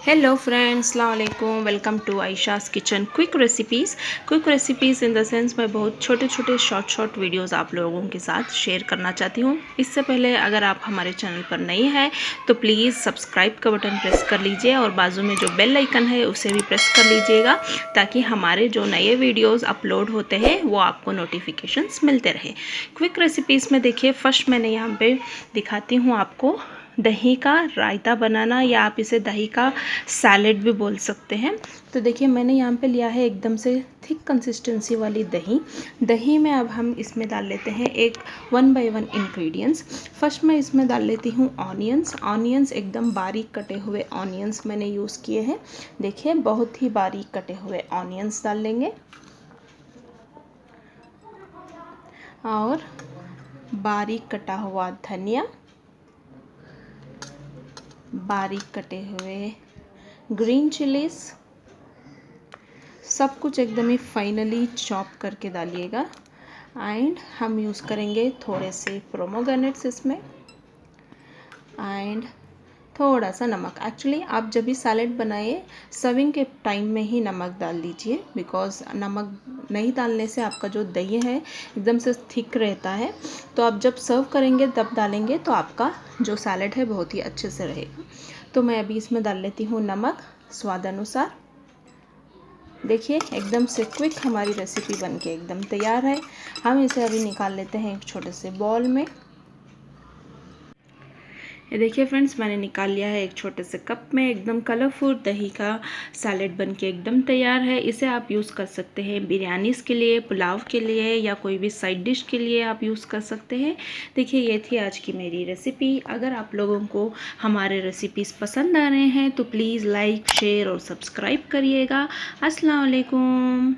Hello friends, अस्सलाम वालेकुम। Welcome to Ayesha's kitchen. Quick recipes in the sense मैं बहुत छोटे छोटे शॉर्ट वीडियोस आप लोगों के साथ शेयर करना चाहती हूँ। इससे पहले अगर आप हमारे चैनल पर नए हैं तो प्लीज़ सब्सक्राइब का बटन प्रेस कर लीजिए और बाजू में जो बेल आइकन है उसे भी प्रेस कर लीजिएगा ताकि हमारे जो नए वीडियोज़ अपलोड होते हैं वो आपको नोटिफिकेशंस मिलते रहे। क्विक रेसिपीज़ में देखिए, फर्स्ट मैंने यहाँ पे दिखाती हूँ आपको दही का रायता बनाना, या आप इसे दही का सैलेड भी बोल सकते हैं। तो देखिए, मैंने यहाँ पे लिया है एकदम से थिक कंसिस्टेंसी वाली दही में अब हम इसमें डाल लेते हैं एक 1 by 1 इंग्रेडिएंट्स। फर्स्ट मैं इसमें डाल लेती हूँ ऑनियंस एकदम बारीक कटे हुए ऑनियंस मैंने यूज़ किए हैं। देखिए, बहुत ही बारीक कटे हुए ऑनियंस डाल लेंगे और बारीक कटा हुआ धनिया, बारीक कटे हुए ग्रीन चिलीज, सब कुछ एकदम ही फाइनली चॉप करके डालिएगा। एंड हम यूज़ करेंगे थोड़े से पोमेग्रेनेट्स इसमें एंड थोड़ा सा नमक। एक्चुअली आप जब भी सैलेड बनाए सर्विंग के टाइम में ही नमक डाल दीजिए, बिकॉज़ नमक नहीं डालने से आपका जो दही है एकदम से थिक रहता है। तो आप जब सर्व करेंगे तब डालेंगे तो आपका जो सैलेड है बहुत ही अच्छे से रहेगा। तो मैं अभी इसमें डाल लेती हूँ नमक स्वाद अनुसार। देखिए, एकदम से क्विक हमारी रेसिपी बनके एकदम तैयार है। हम इसे अभी निकाल लेते हैं एक छोटे से बॉल में। ये देखिए फ्रेंड्स, मैंने निकाल लिया है एक छोटे से कप में। एकदम कलरफुल दही का सैलेड बनके एकदम तैयार है। इसे आप यूज़ कर सकते हैं बिरयानीज़ के लिए, पुलाव के लिए, या कोई भी साइड डिश के लिए आप यूज़ कर सकते हैं। देखिए, ये थी आज की मेरी रेसिपी। अगर आप लोगों को हमारे रेसिपीज़ पसंद आ रहे हैं तो प्लीज़ लाइक, शेयर और सब्सक्राइब करिएगा। अस्सलाम वालेकुम।